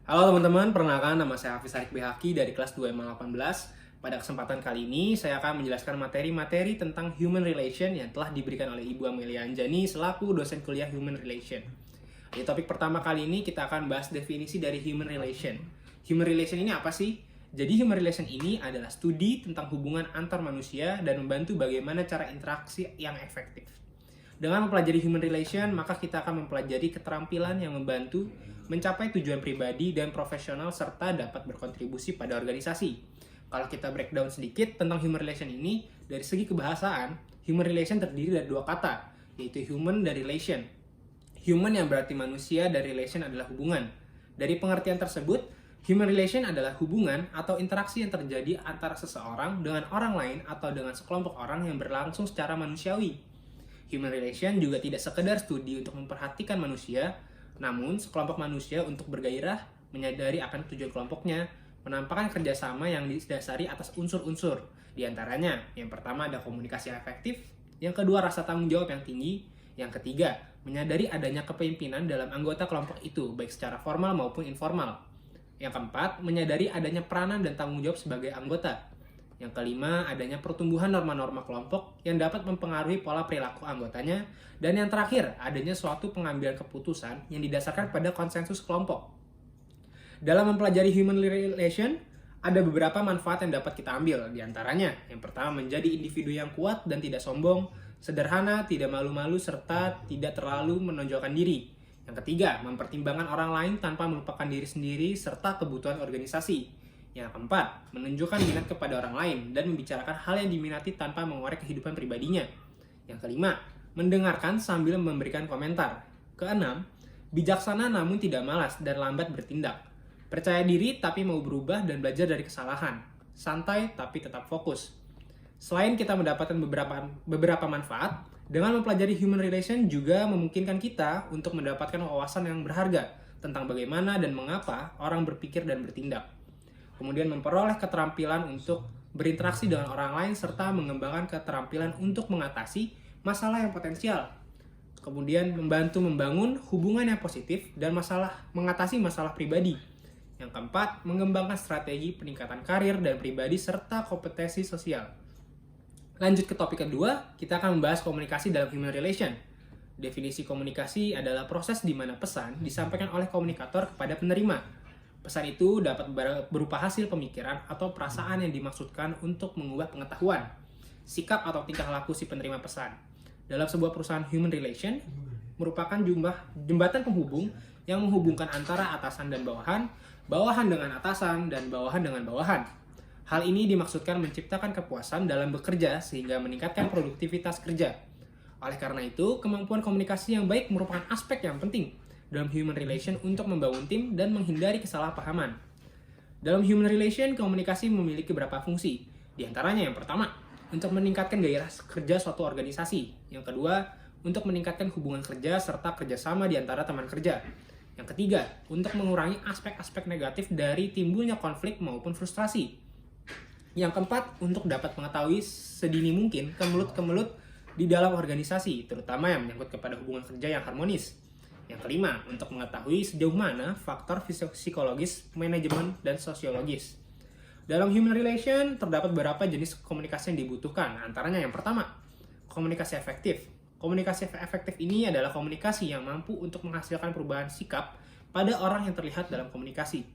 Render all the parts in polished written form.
Halo teman-teman, perkenalkan nama saya Hafiz Arik Bihaki dari kelas 2 MA18. Pada kesempatan kali ini, saya akan menjelaskan materi-materi tentang human relation yang telah diberikan oleh Ibu Amelia Anjani selaku dosen kuliah human relation. Di topik pertama kali ini, kita akan bahas definisi dari human relation. Human relation ini apa sih? Jadi human relation ini adalah studi tentang hubungan antar manusia dan membantu bagaimana cara interaksi yang efektif. Dengan mempelajari human relation, maka kita akan mempelajari keterampilan yang membantu mencapai tujuan pribadi dan profesional serta dapat berkontribusi pada organisasi. Kalau kita breakdown sedikit tentang human relation ini, dari segi kebahasaan, human relation terdiri dari dua kata, yaitu human dan relation. Human yang berarti manusia dan relation adalah hubungan. Dari pengertian tersebut, human relation adalah hubungan atau interaksi yang terjadi antara seseorang dengan orang lain atau dengan sekelompok orang yang berlangsung secara manusiawi. Human relation juga tidak sekedar studi untuk memperhatikan manusia, namun sekelompok manusia untuk bergairah, menyadari akan tujuan kelompoknya, menampakkan kerjasama yang didasari atas unsur-unsur. Di antaranya, yang pertama ada komunikasi yang efektif, yang kedua rasa tanggung jawab yang tinggi, yang ketiga menyadari adanya kepemimpinan dalam anggota kelompok itu, baik secara formal maupun informal. Yang keempat, menyadari adanya peranan dan tanggung jawab sebagai anggota. Yang kelima, adanya pertumbuhan norma-norma kelompok yang dapat mempengaruhi pola perilaku anggotanya. Dan yang terakhir, adanya suatu pengambilan keputusan yang didasarkan pada konsensus kelompok. Dalam mempelajari human relation, ada beberapa manfaat yang dapat kita ambil. Di antaranya, yang pertama, menjadi individu yang kuat dan tidak sombong, sederhana, tidak malu-malu, serta tidak terlalu menonjolkan diri. Yang ketiga, mempertimbangkan orang lain tanpa melupakan diri sendiri serta kebutuhan organisasi. Yang keempat, menunjukkan minat kepada orang lain dan membicarakan hal yang diminati tanpa mengorek kehidupan pribadinya. Yang kelima, mendengarkan sambil memberikan komentar. Keenam, bijaksana namun tidak malas dan lambat bertindak. Percaya diri tapi mau berubah dan belajar dari kesalahan. Santai tapi tetap fokus. Selain kita mendapatkan beberapa manfaat, dengan mempelajari human relation juga memungkinkan kita untuk mendapatkan wawasan yang berharga tentang bagaimana dan mengapa orang berpikir dan bertindak. Kemudian memperoleh keterampilan untuk berinteraksi dengan orang lain serta mengembangkan keterampilan untuk mengatasi masalah yang potensial. Kemudian membantu membangun hubungan yang positif dan mengatasi masalah pribadi. Yang keempat, mengembangkan strategi peningkatan karir dan pribadi serta kompetensi sosial. Lanjut ke topik kedua, kita akan membahas komunikasi dalam human relation. Definisi komunikasi adalah proses di mana pesan disampaikan oleh komunikator kepada penerima. Pesan itu dapat berupa hasil pemikiran atau perasaan yang dimaksudkan untuk mengubah pengetahuan, sikap atau tingkah laku si penerima pesan. Dalam sebuah perusahaan human relation, merupakan jembatan penghubung yang menghubungkan antara atasan dan bawahan, bawahan dengan atasan, dan bawahan dengan bawahan. Hal ini dimaksudkan menciptakan kepuasan dalam bekerja sehingga meningkatkan produktivitas kerja. Oleh karena itu, kemampuan komunikasi yang baik merupakan aspek yang penting dalam human relation untuk membangun tim dan menghindari kesalahpahaman. Dalam human relation, komunikasi memiliki beberapa fungsi. Di antaranya yang pertama, untuk meningkatkan gairah kerja suatu organisasi. Yang kedua, untuk meningkatkan hubungan kerja serta kerjasama di antara teman kerja. Yang ketiga, untuk mengurangi aspek-aspek negatif dari timbulnya konflik maupun frustrasi. Yang keempat, untuk dapat mengetahui sedini mungkin kemelut-kemelut di dalam organisasi, terutama yang menyangkut kepada hubungan kerja yang harmonis. Yang kelima, untuk mengetahui sejauh mana faktor psikologis, manajemen, dan sosiologis. Dalam human relation, terdapat beberapa jenis komunikasi yang dibutuhkan. Antaranya yang pertama, komunikasi efektif. Komunikasi efektif ini adalah komunikasi yang mampu untuk menghasilkan perubahan sikap pada orang yang terlihat dalam komunikasi.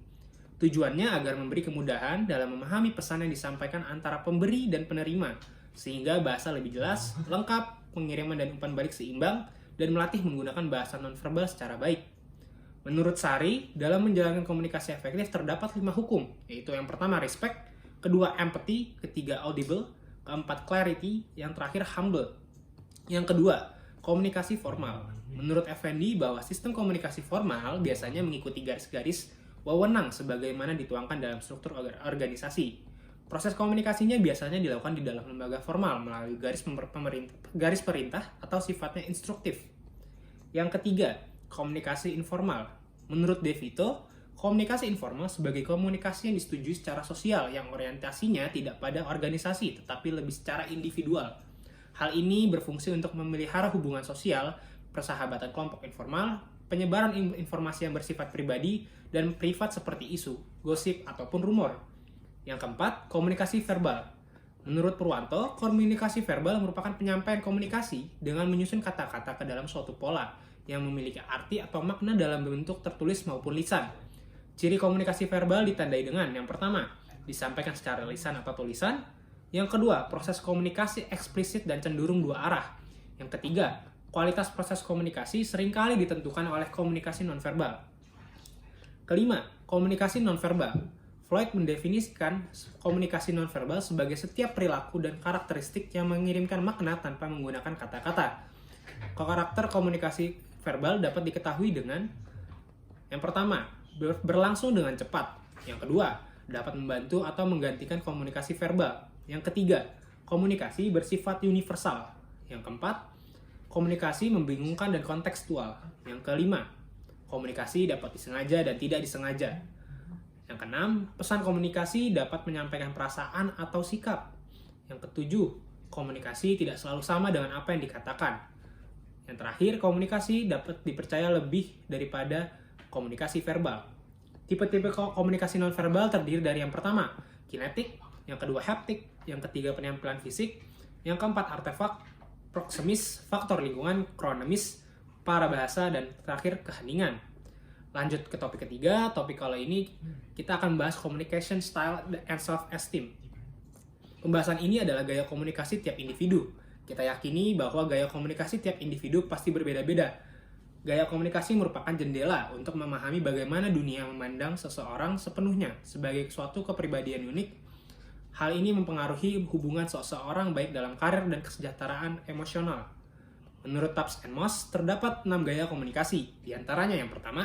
Tujuannya agar memberi kemudahan dalam memahami pesan yang disampaikan antara pemberi dan penerima, sehingga bahasa lebih jelas, lengkap, pengiriman dan umpan balik seimbang, dan melatih menggunakan bahasa nonverbal secara baik. Menurut Sari, dalam menjalankan komunikasi efektif terdapat 5 hukum, yaitu yang pertama respect, kedua empathy, ketiga audible, keempat clarity, yang terakhir humble. Yang kedua, komunikasi formal. Menurut Effendi bahwa sistem komunikasi formal biasanya mengikuti garis-garis wewenang sebagaimana dituangkan dalam struktur organisasi. Proses komunikasinya biasanya dilakukan di dalam lembaga formal melalui garis perintah atau sifatnya instruktif. Yang ketiga, komunikasi informal. Menurut De Vito, komunikasi informal sebagai komunikasi yang disetujui secara sosial yang orientasinya tidak pada organisasi tetapi lebih secara individual. Hal ini berfungsi untuk memelihara hubungan sosial, persahabatan kelompok informal, penyebaran informasi yang bersifat pribadi dan privat seperti isu, gosip, ataupun rumor. Yang keempat, komunikasi verbal. Menurut Purwanto, komunikasi verbal merupakan penyampaian komunikasi dengan menyusun kata-kata ke dalam suatu pola yang memiliki arti atau makna dalam bentuk tertulis maupun lisan. Ciri komunikasi verbal ditandai dengan yang pertama, disampaikan secara lisan atau tulisan. Yang kedua, proses komunikasi eksplisit dan cenderung dua arah. Yang ketiga, kualitas proses komunikasi seringkali ditentukan oleh komunikasi nonverbal. Kelima, komunikasi nonverbal. Freud mendefinisikan komunikasi nonverbal sebagai setiap perilaku dan karakteristik yang mengirimkan makna tanpa menggunakan kata-kata. Karakter komunikasi verbal dapat diketahui dengan yang pertama, berlangsung dengan cepat. Yang kedua, dapat membantu atau menggantikan komunikasi verbal. Yang ketiga, komunikasi bersifat universal. Yang keempat, komunikasi membingungkan dan kontekstual. Yang kelima, komunikasi dapat disengaja dan tidak disengaja. Yang keenam, pesan komunikasi dapat menyampaikan perasaan atau sikap. Yang ketujuh, komunikasi tidak selalu sama dengan apa yang dikatakan. Yang terakhir, komunikasi dapat dipercaya lebih daripada komunikasi verbal. Tipe-tipe komunikasi nonverbal terdiri dari yang pertama, kinetik, yang kedua haptik, yang ketiga penampilan fisik, yang keempat artefak, proksimis, faktor lingkungan, kronemis, parabahasa, dan terakhir keheningan. Lanjut ke topik ketiga, topik kali ini kita akan bahas communication style and self-esteem. Pembahasan ini adalah gaya komunikasi tiap individu. Kita yakini bahwa gaya komunikasi tiap individu pasti berbeda-beda. Gaya komunikasi merupakan jendela untuk memahami bagaimana dunia memandang seseorang sepenuhnya sebagai suatu kepribadian unik. Hal ini mempengaruhi hubungan seseorang baik dalam karir dan kesejahteraan emosional. Menurut Tubbs and Moss, terdapat 6 gaya komunikasi. Di antaranya yang pertama,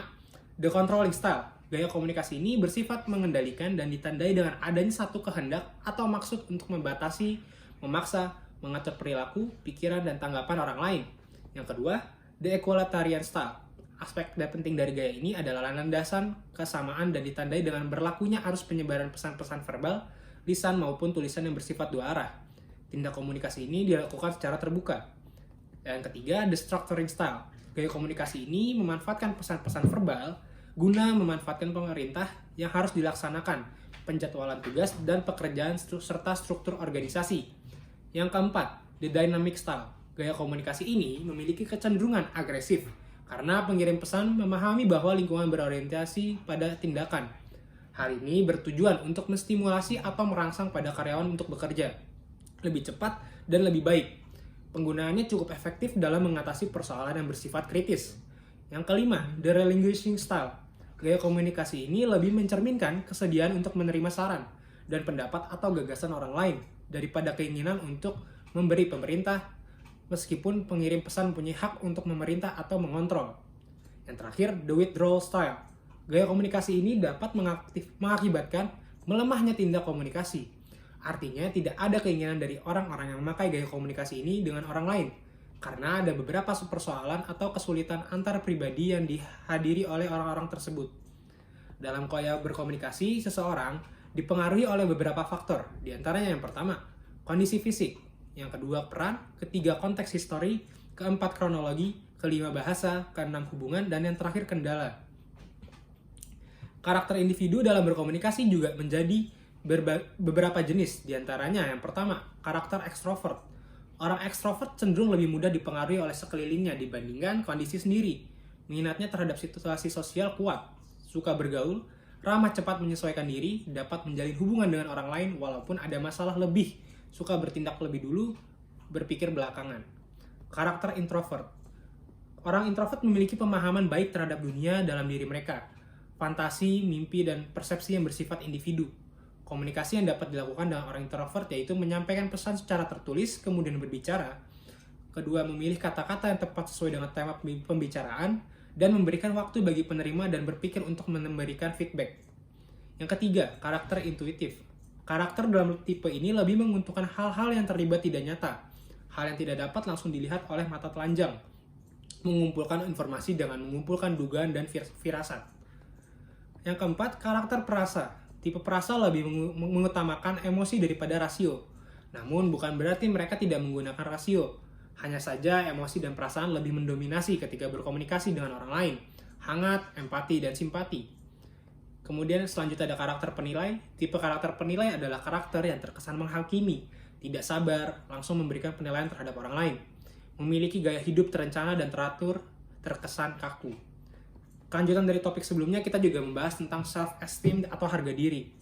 the controlling style. Gaya komunikasi ini bersifat mengendalikan dan ditandai dengan adanya satu kehendak atau maksud untuk membatasi, memaksa, mengatur perilaku, pikiran, dan tanggapan orang lain. Yang kedua, the equalitarian style. Aspek penting dari gaya ini adalah landasan kesamaan dan ditandai dengan berlakunya arus penyebaran pesan-pesan verbal, lisan maupun tulisan yang bersifat dua arah. Tindak komunikasi ini dilakukan secara terbuka. Dan ketiga, the structuring style. Gaya komunikasi ini memanfaatkan pesan-pesan verbal guna memanfaatkan pemerintah yang harus dilaksanakan, penjadwalan tugas dan pekerjaan serta struktur organisasi. Yang keempat, the dynamic style. Gaya komunikasi ini memiliki kecenderungan agresif karena pengirim pesan memahami bahwa lingkungan berorientasi pada tindakan. Hal ini bertujuan untuk menstimulasi atau merangsang pada karyawan untuk bekerja lebih cepat dan lebih baik. Penggunaannya cukup efektif dalam mengatasi persoalan yang bersifat kritis. Yang kelima, the relinquishing style. Gaya komunikasi ini lebih mencerminkan kesediaan untuk menerima saran dan pendapat atau gagasan orang lain daripada keinginan untuk memberi pemerintah, meskipun pengirim pesan mempunyai hak untuk memerintah atau mengontrol. Yang terakhir, the withdrawal style. Gaya komunikasi ini dapat mengakibatkan melemahnya tindak komunikasi. Artinya tidak ada keinginan dari orang-orang yang memakai gaya komunikasi ini dengan orang lain, karena ada beberapa persoalan atau kesulitan antar pribadi yang dihadiri oleh orang-orang tersebut. Dalam gaya berkomunikasi, seseorang dipengaruhi oleh beberapa faktor, di antaranya yang pertama, kondisi fisik, yang kedua peran, ketiga konteks histori, keempat kronologi, kelima bahasa, keenam hubungan, dan yang terakhir kendala. Karakter individu dalam berkomunikasi juga menjadi beberapa jenis, di antaranya yang pertama, karakter ekstrovert. Orang ekstrovert cenderung lebih mudah dipengaruhi oleh sekelilingnya dibandingkan kondisi sendiri. Minatnya terhadap situasi sosial kuat, suka bergaul, ramah cepat menyesuaikan diri, dapat menjalin hubungan dengan orang lain walaupun ada masalah lebih, suka bertindak lebih dulu, berpikir belakangan. Karakter introvert. Orang introvert memiliki pemahaman baik terhadap dunia dalam diri mereka, fantasi, mimpi, dan persepsi yang bersifat individu. Komunikasi yang dapat dilakukan dengan orang introvert yaitu menyampaikan pesan secara tertulis, kemudian berbicara. Kedua, memilih kata-kata yang tepat sesuai dengan tema pembicaraan, dan memberikan waktu bagi penerima dan berpikir untuk memberikan feedback. Yang ketiga, karakter intuitif. Karakter dalam tipe ini lebih menguntungkan hal-hal yang terlibat tidak nyata, hal yang tidak dapat langsung dilihat oleh mata telanjang, mengumpulkan informasi dengan mengumpulkan dugaan dan firasat. Yang keempat, karakter perasa. Tipe perasa lebih mengutamakan emosi daripada rasio. Namun bukan berarti mereka tidak menggunakan rasio. Hanya saja emosi dan perasaan lebih mendominasi ketika berkomunikasi dengan orang lain. hangat, empati, dan simpati. Kemudian selanjutnya ada karakter penilai. Tipe karakter penilai adalah karakter yang terkesan menghakimi, tidak sabar, langsung memberikan penilaian terhadap orang lain. Memiliki gaya hidup terencana dan teratur, terkesan kaku. Kelanjutan dari topik sebelumnya, kita juga membahas tentang self-esteem atau harga diri.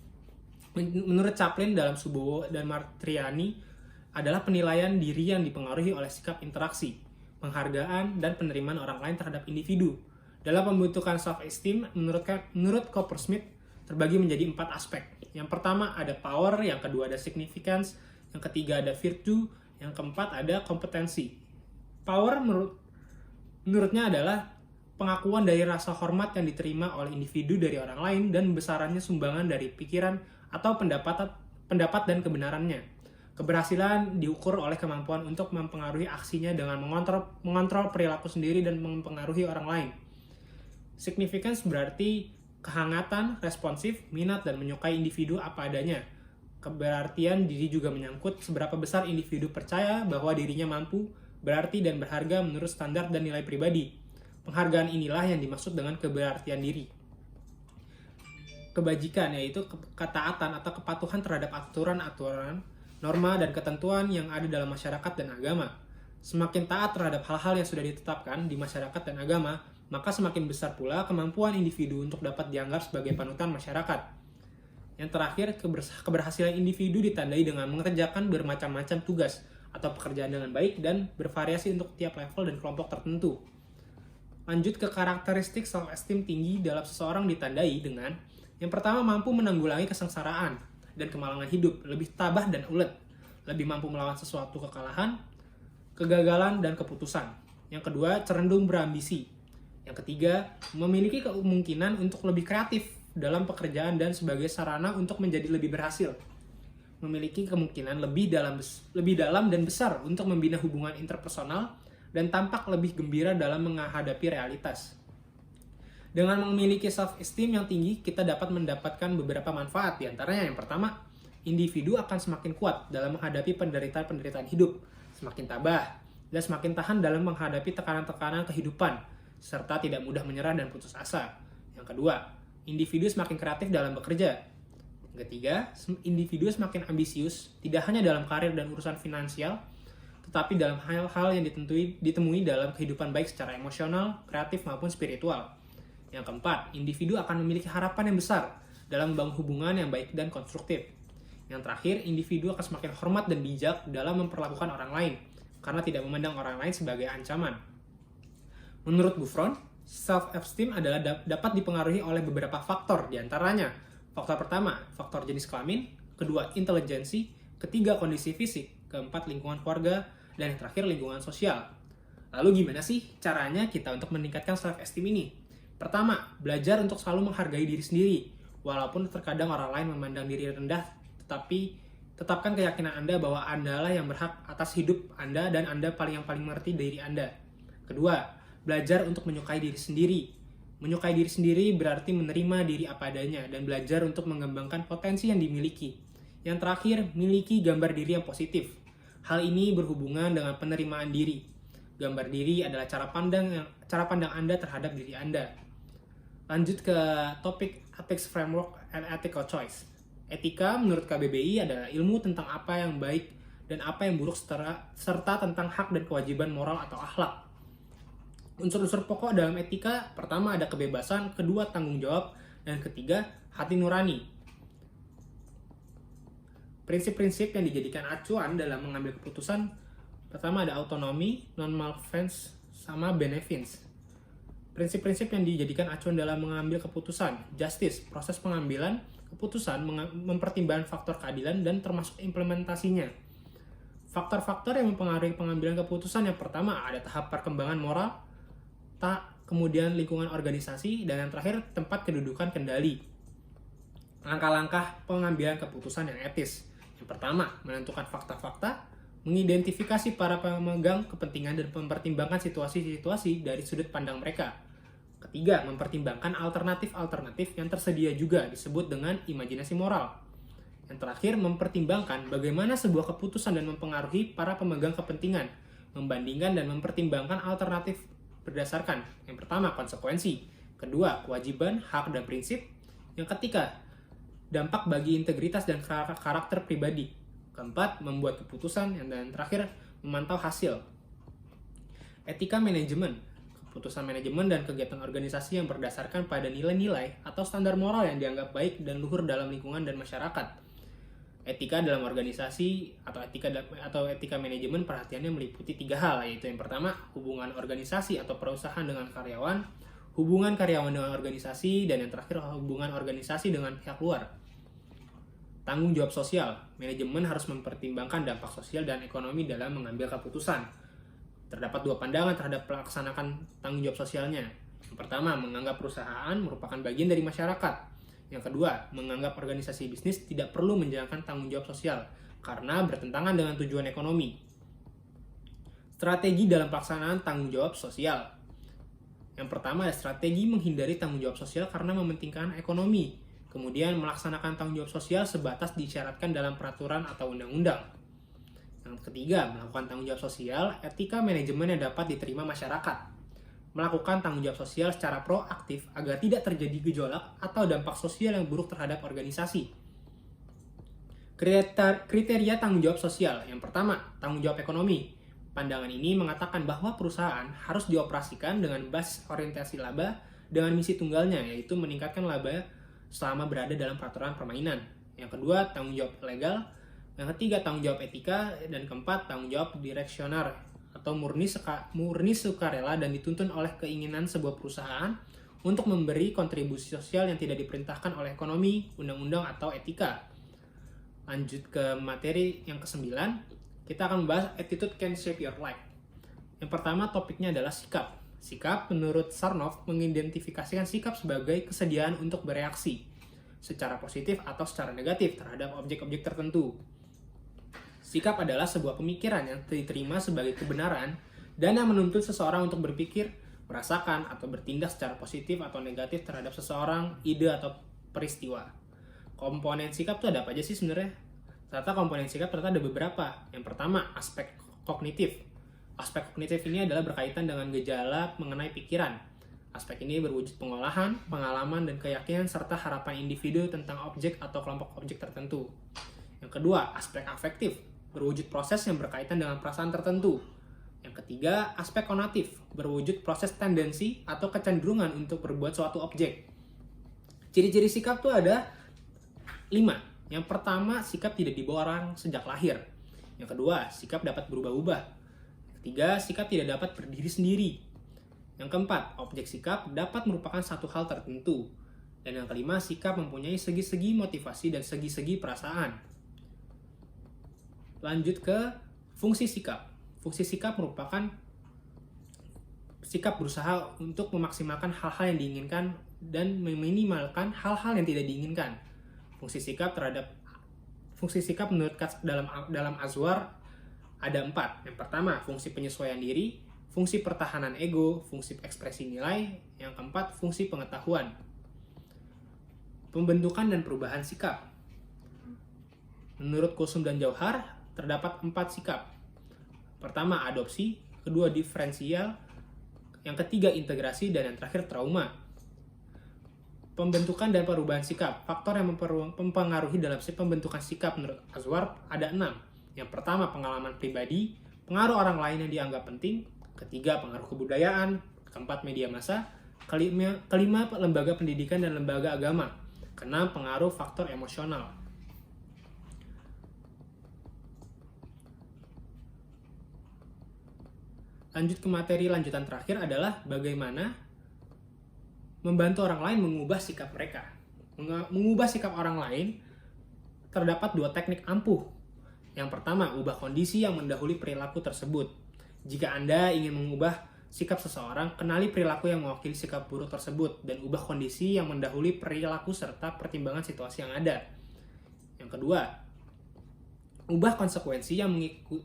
Menurut Chaplin dalam Subowo dan Martriani, adalah penilaian diri yang dipengaruhi oleh sikap interaksi, penghargaan, dan penerimaan orang lain terhadap individu. Dalam pembentukan self-esteem, menurut Coppersmith, terbagi menjadi 4 aspek. Yang pertama ada power, yang kedua ada significance, yang ketiga ada virtue, yang keempat ada kompetensi. Power menurutnya adalah pengakuan dari rasa hormat yang diterima oleh individu dari orang lain dan besarannya sumbangan dari pikiran atau pendapat dan kebenarannya. Keberhasilan diukur oleh kemampuan untuk mempengaruhi aksinya dengan mengontrol perilaku sendiri dan mempengaruhi orang lain. Significance berarti kehangatan, responsif, minat, dan menyukai individu apa adanya. Keberartian diri juga menyangkut seberapa besar individu percaya bahwa dirinya mampu, berarti, dan berharga menurut standar dan nilai pribadi. Penghargaan inilah yang dimaksud dengan keberartian diri. Kebajikan yaitu ketaatan atau kepatuhan terhadap aturan-aturan, norma, dan ketentuan yang ada dalam masyarakat dan agama. Semakin taat terhadap hal-hal yang sudah ditetapkan di masyarakat dan agama, maka semakin besar pula kemampuan individu untuk dapat dianggap sebagai panutan masyarakat. Yang terakhir, keberhasilan individu ditandai dengan mengerjakan bermacam-macam tugas atau pekerjaan dengan baik dan bervariasi untuk tiap level dan kelompok tertentu. Lanjut ke karakteristik self-esteem tinggi dalam seseorang ditandai dengan yang pertama, mampu menanggulangi kesengsaraan dan kemalangan hidup, lebih tabah dan ulet, lebih mampu melawan sesuatu kekalahan, kegagalan, dan keputusan. Yang kedua, cenderung berambisi. Yang ketiga, memiliki kemungkinan untuk lebih kreatif dalam pekerjaan dan sebagai sarana untuk menjadi lebih berhasil. Memiliki kemungkinan lebih dalam dan besar untuk membina hubungan interpersonal dan tampak lebih gembira dalam menghadapi realitas. Dengan memiliki self-esteem yang tinggi, kita dapat mendapatkan beberapa manfaat. Di antaranya yang pertama, individu akan semakin kuat dalam menghadapi penderitaan-penderitaan hidup, semakin tabah, dan semakin tahan dalam menghadapi tekanan-tekanan kehidupan, serta tidak mudah menyerah dan putus asa. Yang kedua, individu semakin kreatif dalam bekerja. Yang ketiga, individu semakin ambisius, tidak hanya dalam karir dan urusan finansial, tetapi dalam hal-hal yang ditemui dalam kehidupan baik secara emosional, kreatif, maupun spiritual. Yang keempat, individu akan memiliki harapan yang besar dalam membangun hubungan yang baik dan konstruktif. Yang terakhir, individu akan semakin hormat dan bijak dalam memperlakukan orang lain, karena tidak memandang orang lain sebagai ancaman. Menurut Buffon, self-esteem adalah dapat dipengaruhi oleh beberapa faktor, diantaranya faktor pertama, faktor jenis kelamin, kedua, intelijensi, ketiga, kondisi fisik, keempat, lingkungan keluarga, dan yang terakhir, lingkungan sosial. Lalu gimana sih caranya kita untuk meningkatkan self-esteem ini? Pertama, belajar untuk selalu menghargai diri sendiri, walaupun terkadang orang lain memandang diri rendah, tetapi tetapkan keyakinan Anda bahwa Andalah yang berhak atas hidup Anda dan Anda yang paling mengerti diri Anda. Kedua, belajar untuk menyukai diri sendiri. Menyukai diri sendiri berarti menerima diri apa adanya dan belajar untuk mengembangkan potensi yang dimiliki. Yang terakhir, miliki gambar diri yang positif. Hal ini berhubungan dengan penerimaan diri. Gambar diri adalah cara pandang Anda terhadap diri Anda. Lanjut ke topik Ethics Framework and Ethical Choice. Etika menurut KBBI adalah ilmu tentang apa yang baik dan apa yang buruk serta tentang hak dan kewajiban moral atau akhlak. Unsur-unsur pokok dalam etika, pertama ada kebebasan, kedua tanggung jawab, dan ketiga hati nurani. Prinsip-prinsip yang dijadikan acuan dalam mengambil keputusan, pertama ada autonomi, non-malfeasance, sama beneficence. Prinsip-prinsip yang dijadikan acuan dalam mengambil keputusan, justice, proses pengambilan keputusan, mempertimbangkan faktor keadilan, dan termasuk implementasinya. Faktor-faktor yang mempengaruhi pengambilan keputusan yang pertama ada tahap perkembangan moral, kemudian lingkungan organisasi, dan yang terakhir tempat kedudukan kendali. Langkah-langkah pengambilan keputusan yang etis. Yang pertama, menentukan fakta-fakta, mengidentifikasi para pemegang kepentingan dan mempertimbangkan situasi-situasi dari sudut pandang mereka. Ketiga, mempertimbangkan alternatif-alternatif yang tersedia juga disebut dengan imajinasi moral. Yang terakhir, mempertimbangkan bagaimana sebuah keputusan dan mempengaruhi para pemegang kepentingan, membandingkan dan mempertimbangkan alternatif berdasarkan yang pertama konsekuensi, Kedua, kewajiban, hak, dan prinsip. Yang ketiga, dampak bagi integritas dan karakter pribadi. Keempat, membuat keputusan. Dan terakhir, memantau hasil. Etika manajemen, keputusan manajemen dan kegiatan organisasi yang berdasarkan pada nilai-nilai atau standar moral yang dianggap baik dan luhur dalam lingkungan dan masyarakat. Etika dalam organisasi atau etika manajemen perhatiannya meliputi 3 hal, yaitu yang pertama, hubungan organisasi atau perusahaan dengan karyawan, hubungan karyawan dengan organisasi, dan yang terakhir, hubungan organisasi dengan pihak luar. Tanggung jawab sosial, manajemen harus mempertimbangkan dampak sosial dan ekonomi dalam mengambil keputusan. Terdapat 2 pandangan terhadap pelaksanaan tanggung jawab sosialnya. Yang pertama, menganggap perusahaan merupakan bagian dari masyarakat. Yang kedua, menganggap organisasi bisnis tidak perlu menjalankan tanggung jawab sosial karena bertentangan dengan tujuan ekonomi. Strategi dalam pelaksanaan tanggung jawab sosial. Yang pertama, strategi menghindari tanggung jawab sosial karena mementingkan ekonomi. Kemudian, melaksanakan tanggung jawab sosial sebatas disyaratkan dalam peraturan atau undang-undang. Yang ketiga, melakukan tanggung jawab sosial, etika manajemen yang dapat diterima masyarakat. Melakukan tanggung jawab sosial secara proaktif agar tidak terjadi gejolak atau dampak sosial yang buruk terhadap organisasi. Kriteria tanggung jawab sosial. Yang pertama, tanggung jawab ekonomi. Pandangan ini mengatakan bahwa perusahaan harus dioperasikan dengan basis orientasi laba dengan misi tunggalnya, yaitu meningkatkan laba selama berada dalam peraturan permainan. Yang kedua, tanggung jawab legal. Yang ketiga, tanggung jawab etika. Dan keempat, tanggung jawab direksioner atau murni sukarela dan dituntun oleh keinginan sebuah perusahaan untuk memberi kontribusi sosial yang tidak diperintahkan oleh ekonomi, undang-undang, atau etika. Lanjut ke materi yang ke-9, kita akan membahas attitude can shape your life. Yang pertama topiknya adalah sikap. Sikap menurut Sarnoff mengidentifikasikan sikap sebagai kesediaan untuk bereaksi secara positif atau secara negatif terhadap objek-objek tertentu. Sikap adalah sebuah pemikiran yang diterima sebagai kebenaran dan yang menuntut seseorang untuk berpikir, merasakan, atau bertindak secara positif atau negatif terhadap seseorang, ide, atau peristiwa. Komponen sikap itu ada apa aja sih sebenarnya? Ternyata komponen sikap ternyata ada beberapa. Yang pertama, aspek kognitif. Aspek kognitif ini adalah berkaitan dengan gejala mengenai pikiran. Aspek ini berwujud pengolahan, pengalaman, dan keyakinan serta harapan individu tentang objek atau kelompok objek tertentu. Yang kedua, aspek afektif. Berwujud proses yang berkaitan dengan perasaan tertentu. Yang ketiga, aspek konatif, berwujud proses tendensi atau kecenderungan untuk berbuat suatu objek. Ciri-ciri sikap tuh ada 5. Yang pertama, sikap tidak dibawa orang sejak lahir. Yang kedua, sikap dapat berubah-ubah. Yang ketiga, sikap tidak dapat berdiri sendiri. Yang keempat, objek sikap dapat merupakan satu hal tertentu. Dan yang kelima, sikap mempunyai segi-segi motivasi dan segi-segi perasaan. Lanjut ke fungsi sikap. Fungsi sikap merupakan sikap berusaha untuk memaksimalkan hal-hal yang diinginkan dan meminimalkan hal-hal yang tidak diinginkan. Fungsi sikap menurut Katz dalam Azwar ada 4. Yang pertama, fungsi penyesuaian diri, fungsi pertahanan ego, fungsi ekspresi nilai, yang keempat, fungsi pengetahuan. Pembentukan dan perubahan sikap. Menurut Kusum dan Jauhar, terdapat 4 sikap. Pertama, adopsi, kedua, diferensial, yang ketiga, integrasi, dan yang terakhir, trauma. Pembentukan dan perubahan sikap. Faktor yang mempengaruhi dalam pembentukan sikap menurut Azwar ada 6. Yang pertama, pengalaman pribadi, pengaruh orang lain yang dianggap penting, ketiga, pengaruh kebudayaan, keempat, media massa, kelima, lembaga pendidikan dan lembaga agama, keenam, pengaruh faktor emosional. Lanjut ke materi lanjutan terakhir adalah bagaimana membantu orang lain mengubah sikap mereka. Mengubah sikap orang lain terdapat 2 teknik ampuh. Yang pertama, ubah kondisi yang mendahului perilaku tersebut. Jika Anda ingin mengubah sikap seseorang, kenali perilaku yang mewakili sikap buruk tersebut dan ubah kondisi yang mendahului perilaku serta pertimbangan situasi yang ada. Yang kedua, ubah konsekuensi yang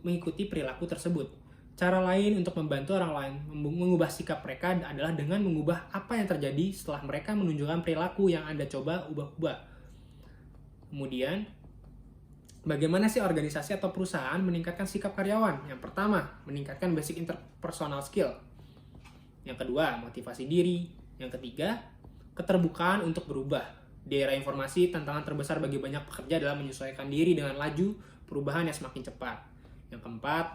mengikuti perilaku tersebut. Cara lain untuk membantu orang lain mengubah sikap mereka adalah dengan mengubah apa yang terjadi setelah mereka menunjukkan perilaku yang Anda coba ubah-ubah. Kemudian, bagaimana sih organisasi atau perusahaan meningkatkan sikap karyawan? Yang pertama, meningkatkan basic interpersonal skill. Yang kedua, motivasi diri. Yang ketiga, keterbukaan untuk berubah. Di era informasi, tantangan terbesar bagi banyak pekerja adalah menyesuaikan diri dengan laju perubahan yang semakin cepat. Yang keempat,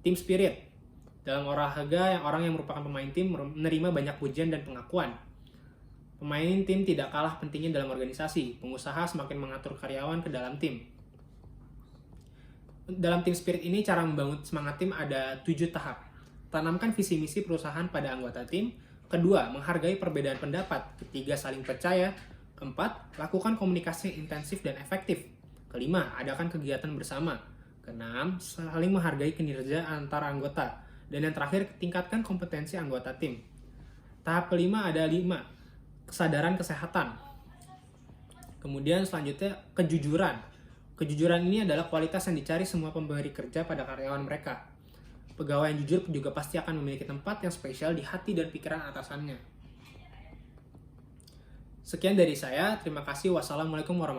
team spirit. Dalam olahraga, orang yang merupakan pemain tim menerima banyak pujian dan pengakuan. Pemain tim tidak kalah pentingnya dalam organisasi. Pengusaha semakin mengatur karyawan ke dalam tim. Dalam team spirit ini, cara membangun semangat tim ada 7 tahap. Tanamkan visi misi perusahaan pada anggota tim. Kedua, menghargai perbedaan pendapat. Ketiga, saling percaya. Keempat, lakukan komunikasi intensif dan efektif. Kelima, adakan kegiatan bersama. Keenam, saling menghargai kinerja antar anggota. Dan yang terakhir, tingkatkan kompetensi anggota tim. Tahap kelima ada 5, kesadaran kesehatan. Kemudian selanjutnya, kejujuran. Kejujuran ini adalah kualitas yang dicari semua pemberi kerja pada karyawan mereka. Pegawai yang jujur juga pasti akan memiliki tempat yang spesial di hati dan pikiran atasannya. Sekian dari saya, terima kasih. Wassalamualaikum warahmatullahi wabarakatuh.